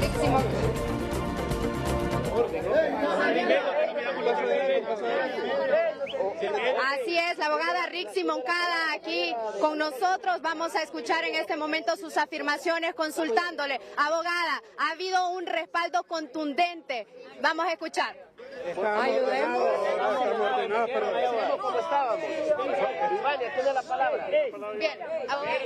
Rixi Moncada. Así es, la abogada Rixi Moncada aquí con nosotros. Vamos a escuchar en este momento sus afirmaciones consultándole. Abogada, ha habido un respaldo contundente. Vamos a escuchar. Ayudemos. Bien,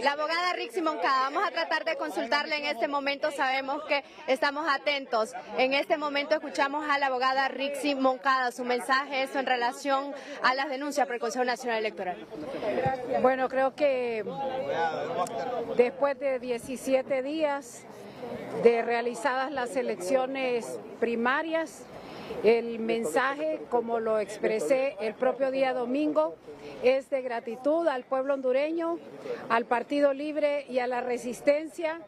la abogada Rixi Moncada, vamos a tratar de consultarle en este momento. Sabemos que estamos atentos. En este momento escuchamos a la abogada Rixi Moncada. Su mensaje es en relación a las denuncias por el Consejo Nacional Electoral. Bueno, creo que después de 17 días de realizadas las elecciones primarias, el mensaje, como lo expresé el propio día domingo, es de gratitud al pueblo hondureño, al Partido Libre y a la Resistencia,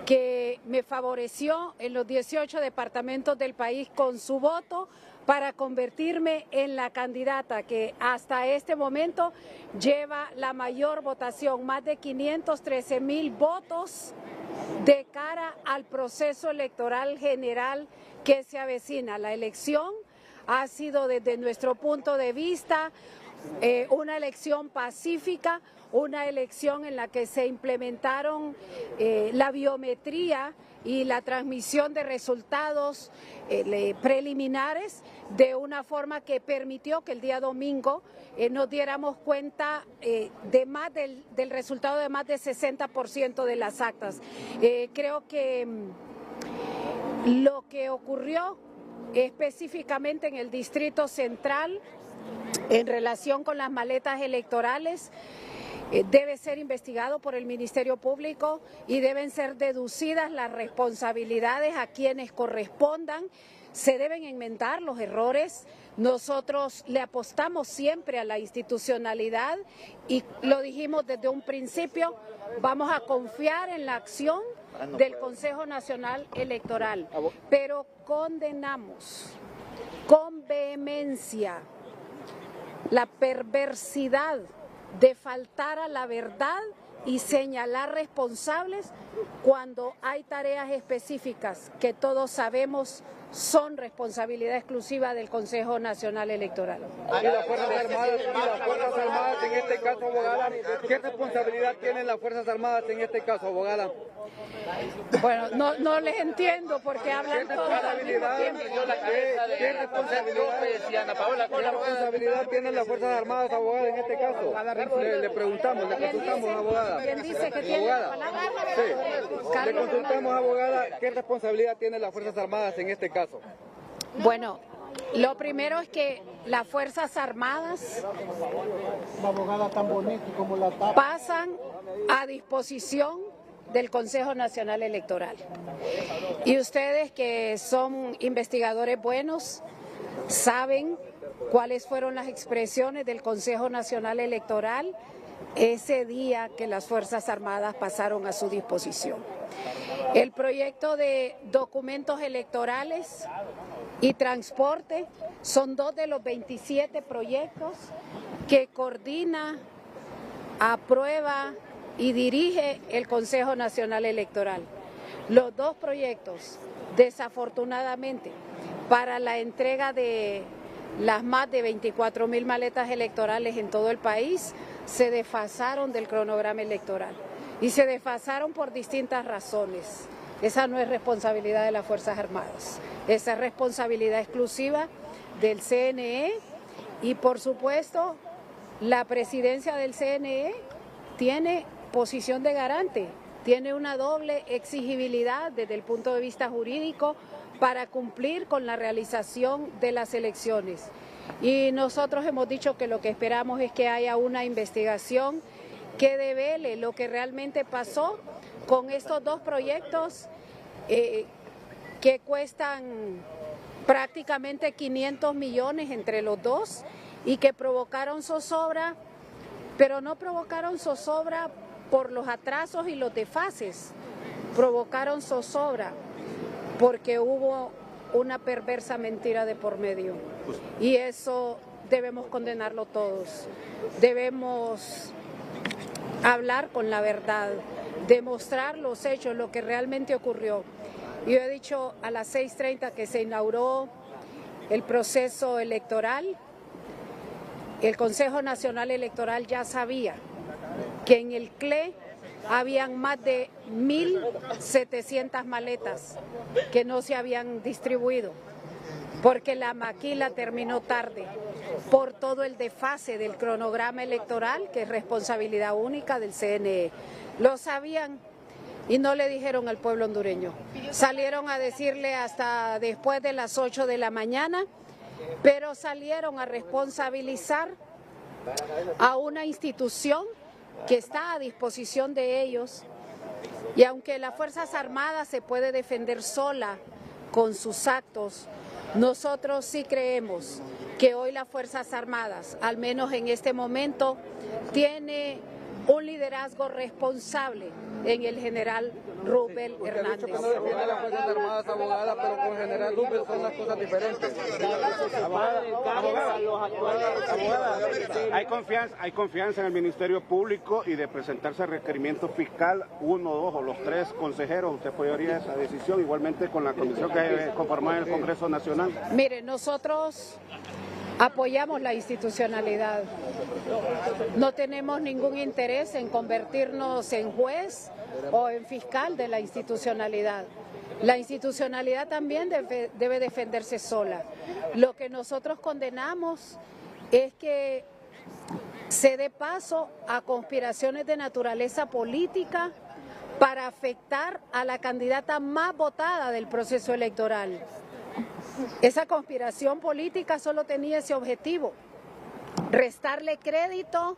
que me favoreció en los 18 departamentos del país con su voto para convertirme en la candidata que hasta este momento lleva la mayor votación, más de 513,000 votos de cara al proceso electoral general que se avecina. La elección ha sido, desde nuestro punto de vista, una elección pacífica, una elección en la que se implementaron la biometría y la transmisión de resultados preliminares de una forma que permitió que el día domingo nos diéramos cuenta del resultado de más del 60% de las actas. Creo que lo que ocurrió específicamente en el Distrito Central en relación con las maletas electorales debe ser investigado por el Ministerio Público y deben ser deducidas las responsabilidades a quienes correspondan. Se deben enmendar los errores. Nosotros le apostamos siempre a la institucionalidad y lo dijimos desde un principio, vamos a confiar en la acción del Consejo Nacional Electoral, pero condenamos con vehemencia la perversidad de faltar a la verdad y señalar responsables cuando hay tareas específicas que todos sabemos son responsabilidad exclusiva del Consejo Nacional Electoral. Y las Fuerzas Armadas en este caso, abogada, ¿qué responsabilidad tienen las Fuerzas Armadas en este caso, abogada? Bueno, no les entiendo porque hablan todos al mismo tiempo. ¿Qué responsabilidad tienen las Fuerzas Armadas, abogada, en este caso? Le preguntamos, le consultamos, abogada. ¿Quién dice que tiene la palabra? Sí. Le consultamos, abogada, ¿qué responsabilidad tienen las Fuerzas Armadas en este caso? Bueno, lo primero es que las Fuerzas Armadas pasan a disposición del Consejo Nacional Electoral. Y ustedes, que son investigadores buenos, saben cuáles fueron las expresiones del Consejo Nacional Electoral ese día que las Fuerzas Armadas pasaron a su disposición. El proyecto de documentos electorales y transporte son 2 de los 27 proyectos que coordina, aprueba y dirige el Consejo Nacional Electoral. Los 2 proyectos, desafortunadamente, para la entrega de las más de 24,000 maletas electorales en todo el país, se desfasaron del cronograma electoral y se desfasaron por distintas razones. Esa no es responsabilidad de las Fuerzas Armadas, esa es responsabilidad exclusiva del CNE y, por supuesto, la presidencia del CNE tiene posición de garante, tiene una doble exigibilidad desde el punto de vista jurídico para cumplir con la realización de las elecciones. Y nosotros hemos dicho que lo que esperamos es que haya una investigación que devele lo que realmente pasó con estos 2 proyectos que cuestan prácticamente 500 millones entre los 2 y que provocaron zozobra, pero no provocaron zozobra por los atrasos y los desfases, provocaron zozobra porque hubo una perversa mentira de por medio y eso debemos condenarlo todos. Debemos hablar con la verdad, demostrar los hechos, lo que realmente ocurrió. Yo he dicho a las 6:30 que se inauguró el proceso electoral. El Consejo Nacional Electoral ya sabía que en el CLE habían más de 1.700 maletas que no se habían distribuido, porque la maquila terminó tarde por todo el desfase del cronograma electoral, que es responsabilidad única del CNE. Lo sabían y no le dijeron al pueblo hondureño. Salieron a decirle hasta después de las 8 de la mañana, pero salieron a responsabilizar a una institución que está a disposición de ellos, y aunque las Fuerzas Armadas se puede defender sola con sus actos, nosotros sí creemos que hoy las Fuerzas Armadas, al menos en este momento, tiene un liderazgo responsable en el general Rubén Hernández. Usted ha dicho que no defiende a las Fuerzas Armadas, abogada, pero con el general Rubén son las cosas diferentes. Hay confianza en el Ministerio Público y de presentarse requerimiento fiscal, 1, 2 o los 3 consejeros. ¿Usted apoyaría esa decisión? Igualmente con la comisión que conforma el Congreso Nacional. Mire, nosotros apoyamos la institucionalidad. No tenemos ningún interés en convertirnos en juez o en fiscal de la institucionalidad. La institucionalidad también debe defenderse sola. Lo que nosotros condenamos es que se dé paso a conspiraciones de naturaleza política para afectar a la candidata más votada del proceso electoral. Esa conspiración política solo tenía ese objetivo: restarle crédito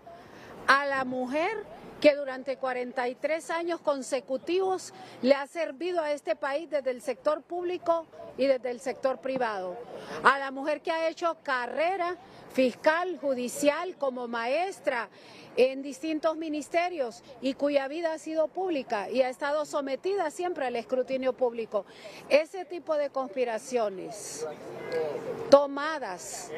a la mujer que durante 43 años consecutivos le ha servido a este país desde el sector público y desde el sector privado. A la mujer que ha hecho carrera fiscal, judicial, como maestra en distintos ministerios y cuya vida ha sido pública y ha estado sometida siempre al escrutinio público. Ese tipo de conspiraciones tomadas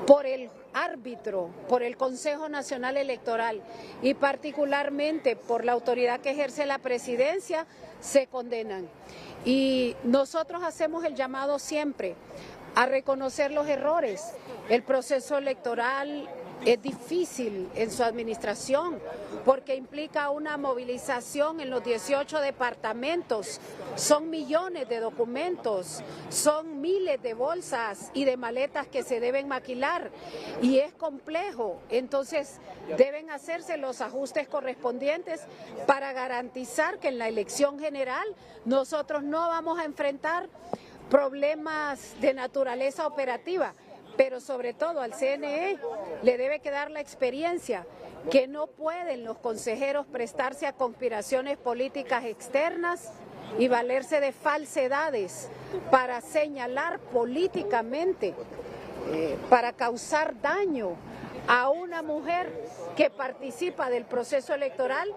por el árbitro, por el Consejo Nacional Electoral y particularmente por la autoridad que ejerce la presidencia, se condenan. Y nosotros hacemos el llamado siempre a reconocer los errores. El proceso electoral es difícil en su administración porque implica una movilización en los 18 departamentos. Son millones de documentos, son miles de bolsas y de maletas que se deben maquilar y es complejo. Entonces deben hacerse los ajustes correspondientes para garantizar que en la elección general nosotros no vamos a enfrentar problemas de naturaleza operativa, pero sobre todo al CNE le debe quedar la experiencia que no pueden los consejeros prestarse a conspiraciones políticas externas y valerse de falsedades para señalar políticamente, para causar daño a una mujer que participa del proceso electoral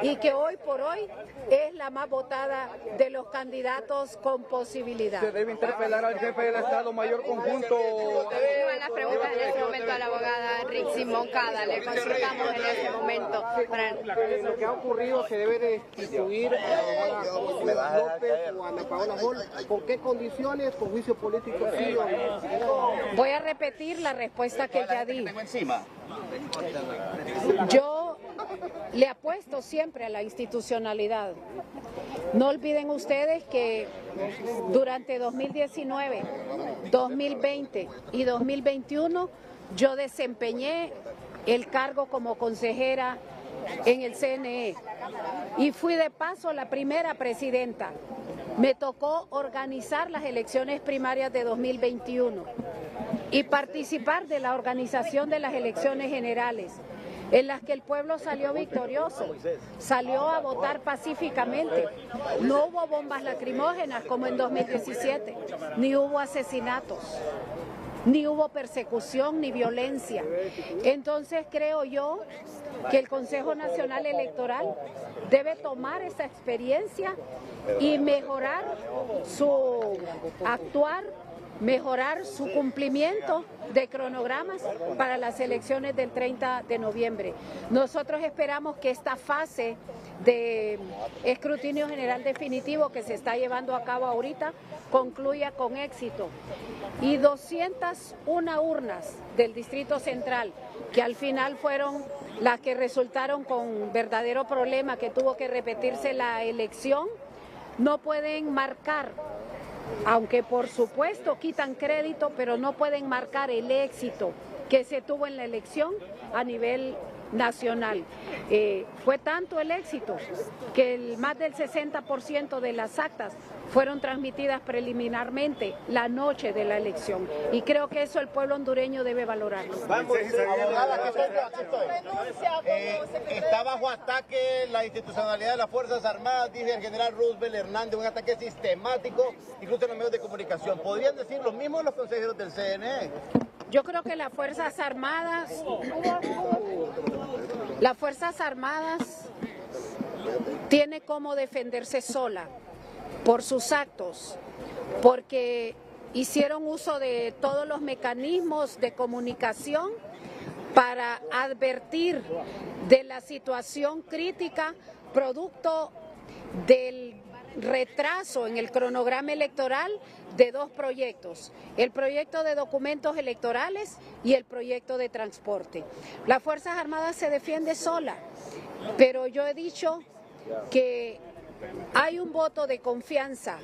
y que hoy por hoy es la más votada de los candidatos con posibilidad. Se debe interpelar al jefe del Estado Mayor Conjunto. Continúan las preguntas en este momento a la abogada Rixi Moncada. Le consultamos en este momento. Lo que ha ocurrido, se debe destituir a la abogada López o a Ana Paola Mol. ¿Por qué condiciones? ¿Con juicio político sí o no? Voy a repetir la respuesta que ya di. Yo le apuesto siempre a la institucionalidad. No olviden ustedes que durante 2019, 2020 y 2021 yo desempeñé el cargo como consejera en el CNE y fui de paso la primera presidenta. Me tocó organizar las elecciones primarias de 2021 y participar de la organización de las elecciones generales, en las que el pueblo salió victorioso, salió a votar pacíficamente. No hubo bombas lacrimógenas como en 2017, ni hubo asesinatos, ni hubo persecución ni violencia. Entonces creo yo que el Consejo Nacional Electoral debe tomar esa experiencia y mejorar su actuar mejorar su cumplimiento de cronogramas para las elecciones del 30 de noviembre. Nosotros esperamos que esta fase de escrutinio general definitivo que se está llevando a cabo ahorita concluya con éxito. Y 201 urnas del Distrito Central, que al final fueron las que resultaron con verdadero problema, que tuvo que repetirse la elección, no pueden marcar, aunque por supuesto quitan crédito, pero no pueden marcar el éxito que se tuvo en la elección a nivel nacional. Fue tanto el éxito que más del 60% de las actas fueron transmitidas preliminarmente la noche de la elección, y creo que eso el pueblo hondureño debe valorarlo. Vamos, abogada, aquí estoy. Está bajo ataque la institucionalidad de las Fuerzas Armadas, dice el general Roosevelt Hernández, un ataque sistemático, incluso en los medios de comunicación. ¿Podrían decir lo mismo los consejeros del CNE? Yo creo que las Fuerzas Armadas tiene cómo defenderse sola por sus actos, porque hicieron uso de todos los mecanismos de comunicación para advertir de la situación crítica producto del retraso en el cronograma electoral de dos proyectos, el proyecto de documentos electorales y el proyecto de transporte. Las Fuerzas Armadas se defiende sola, pero yo he dicho que hay un voto de confianza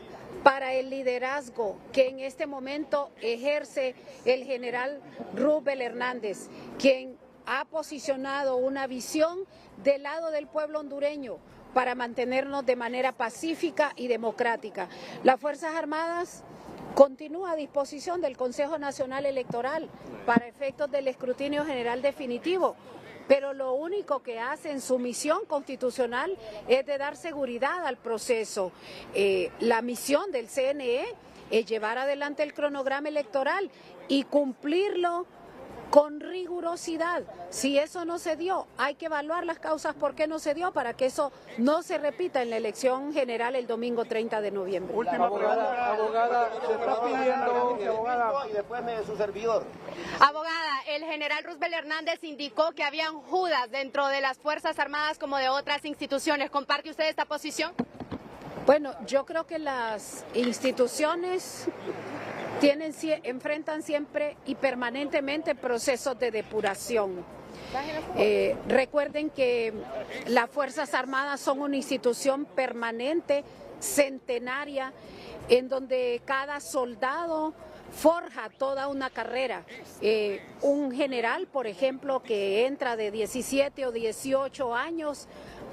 para el liderazgo que en este momento ejerce el general Roosevelt Hernández, quien ha posicionado una visión del lado del pueblo hondureño para mantenernos de manera pacífica y democrática. Las Fuerzas Armadas continúan a disposición del Consejo Nacional Electoral para efectos del escrutinio general definitivo, pero lo único que hace en su misión constitucional es de dar seguridad al proceso. La misión del CNE es llevar adelante el cronograma electoral y cumplirlo con rigurosidad. Si eso no se dio, hay que evaluar las causas por qué no se dio para que eso no se repita en la elección general el domingo 30 de noviembre. Última pregunta, abogada, se está pidiendo... Y después su servidor. Abogada, el general Roosevelt Hernández indicó que habían Judas dentro de las Fuerzas Armadas como de otras instituciones. ¿Comparte usted esta posición? Bueno, yo creo que las instituciones enfrentan siempre y permanentemente procesos de depuración. Recuerden que las Fuerzas Armadas son una institución permanente, centenaria, en donde cada soldado forja toda una carrera. Un general, por ejemplo, que entra de 17 o 18 años,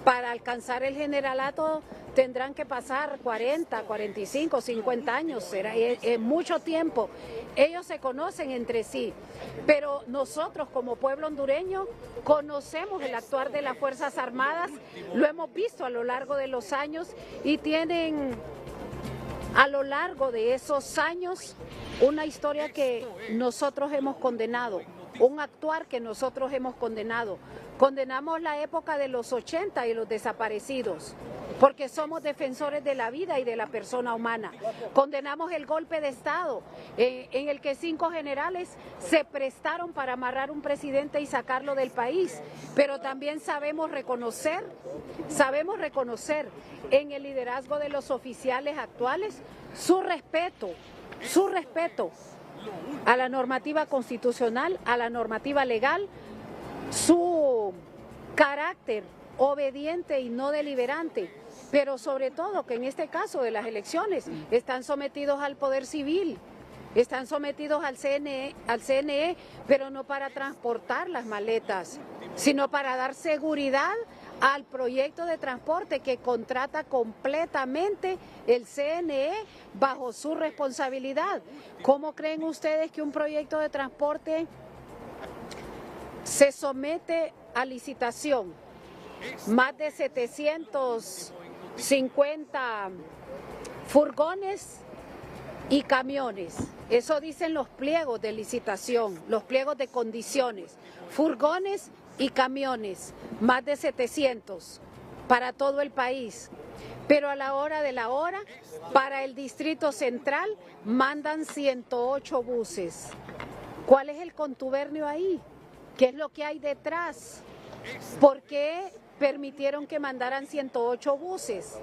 para alcanzar el generalato tendrán que pasar 40, 45, 50 años, es mucho tiempo. Ellos se conocen entre sí, pero nosotros como pueblo hondureño conocemos el actuar de las Fuerzas Armadas, lo hemos visto a lo largo de los años y tienen a lo largo de esos años una historia que nosotros hemos condenado, un actuar que nosotros hemos condenado. Condenamos la época de los 80 y los desaparecidos, porque somos defensores de la vida y de la persona humana. Condenamos el golpe de Estado, en el que 5 generales se prestaron para amarrar un presidente y sacarlo del país, pero también sabemos reconocer en el liderazgo de los oficiales actuales su respeto a la normativa constitucional, a la normativa legal, su carácter obediente y no deliberante, pero sobre todo que en este caso de las elecciones están sometidos al poder civil, están sometidos al CNE, pero no para transportar las maletas, sino para dar seguridad al proyecto de transporte que contrata completamente el CNE bajo su responsabilidad. ¿Cómo creen ustedes que un proyecto de transporte se somete a licitación? Más de 750 furgones y camiones. Eso dicen los pliegos de licitación, los pliegos de condiciones. Furgones y camiones, más de 700 para todo el país. pero a la hora de la hora, para el Distrito Central mandan 108 buses. ¿Cuál es el contubernio ahí? ¿Qué es lo que hay detrás? ¿Por qué permitieron que mandaran 108 buses?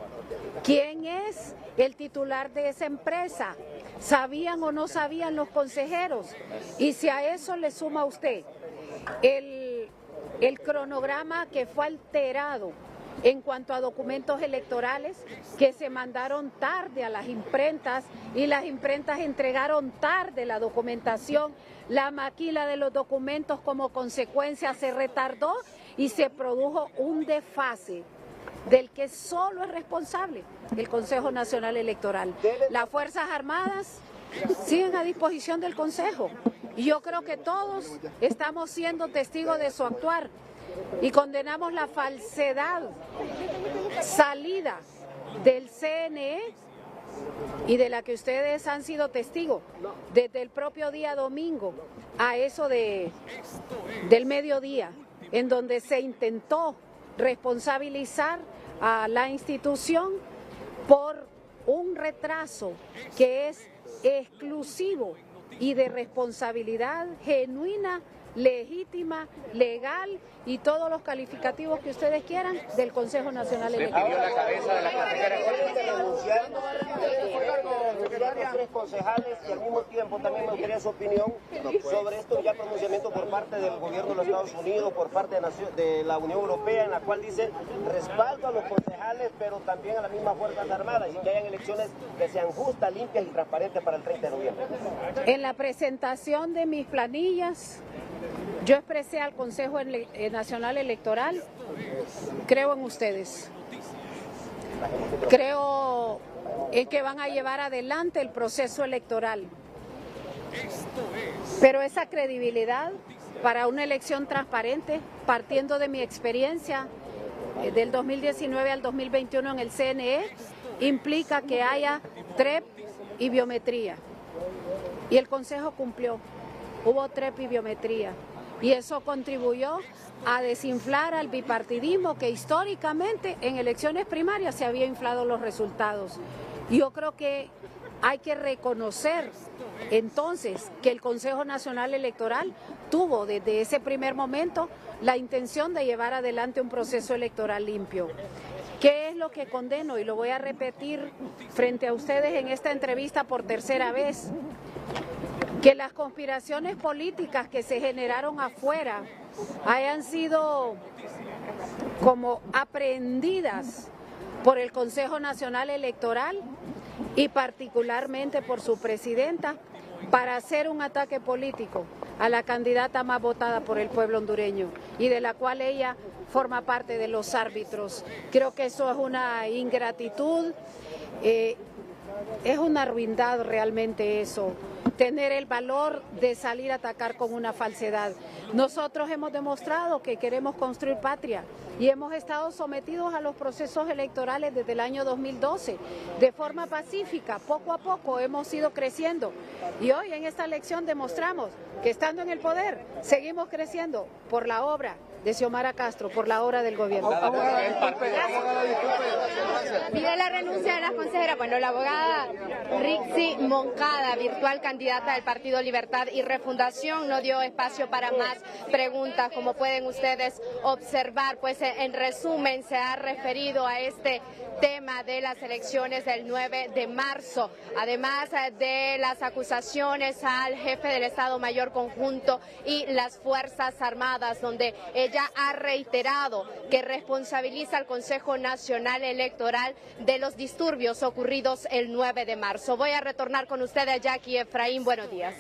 ¿Quién es el titular de esa empresa? ¿Sabían o no sabían los consejeros? Y si a eso le suma usted el cronograma que fue alterado en cuanto a documentos electorales que se mandaron tarde a las imprentas y las imprentas entregaron tarde la documentación, la maquila de los documentos como consecuencia se retardó y se produjo un desfase del que solo es responsable el Consejo Nacional Electoral. Las Fuerzas Armadas siguen a disposición del Consejo y yo creo que todos estamos siendo testigos de su actuar y condenamos la falsedad salida del CNE y de la que ustedes han sido testigos desde el propio día domingo a eso del mediodía, en donde se intentó responsabilizar a la institución por un retraso que es exclusivo y de responsabilidad genuina, legítima, legal y todos los calificativos que ustedes quieran del Consejo Nacional Electoral. La cabeza de la consejera tres concejales y al mismo tiempo también me gustaría su opinión sobre esto ya pronunciamiento por parte del gobierno de los Estados Unidos, por parte de la Unión Europea, en la cual dice respaldo a los concejales pero también a las mismas Fuerzas Armadas y que hayan elecciones que sean justas, limpias y transparentes para el 30 de noviembre. En la presentación de mis planillas yo expresé al Consejo Nacional Electoral, creo en ustedes, creo en que van a llevar adelante el proceso electoral, pero esa credibilidad para una elección transparente, partiendo de mi experiencia del 2019 al 2021 en el CNE, implica que haya TREP y biometría, y el Consejo cumplió, hubo TREP y biometría. Y eso contribuyó a desinflar al bipartidismo que históricamente en elecciones primarias se había inflado los resultados. Yo creo que hay que reconocer entonces que el Consejo Nacional Electoral tuvo desde ese primer momento la intención de llevar adelante un proceso electoral limpio. ¿Qué es lo que condeno? Y lo voy a repetir frente a ustedes en esta entrevista por tercera vez. Que las conspiraciones políticas que se generaron afuera hayan sido como aprehendidas por el Consejo Nacional Electoral y particularmente por su presidenta para hacer un ataque político a la candidata más votada por el pueblo hondureño y de la cual ella forma parte de los árbitros. Creo que eso es una ingratitud, es una ruindad realmente eso. Tener el valor de salir a atacar con una falsedad. Nosotros hemos demostrado que queremos construir patria y hemos estado sometidos a los procesos electorales desde el año 2012 de forma pacífica. Poco a poco hemos ido creciendo y hoy en esta elección demostramos que estando en el poder seguimos creciendo por la obra de Xiomara Castro, por la obra del gobierno. Pide la renuncia de las consejeras. Bueno, la abogada Rixi Moncada, virtual candidata del Partido Libertad y Refundación, no dio espacio para más preguntas. Como pueden ustedes observar, pues en resumen se ha referido a este tema de las elecciones del 9 de marzo, además de las acusaciones al jefe del Estado Mayor Conjunto y las Fuerzas Armadas, donde ella ha reiterado que responsabiliza al Consejo Nacional Electoral de los disturbios ocurridos el 9 de marzo. Voy a retornar con ustedes, Jackie Efraín. Buenos días.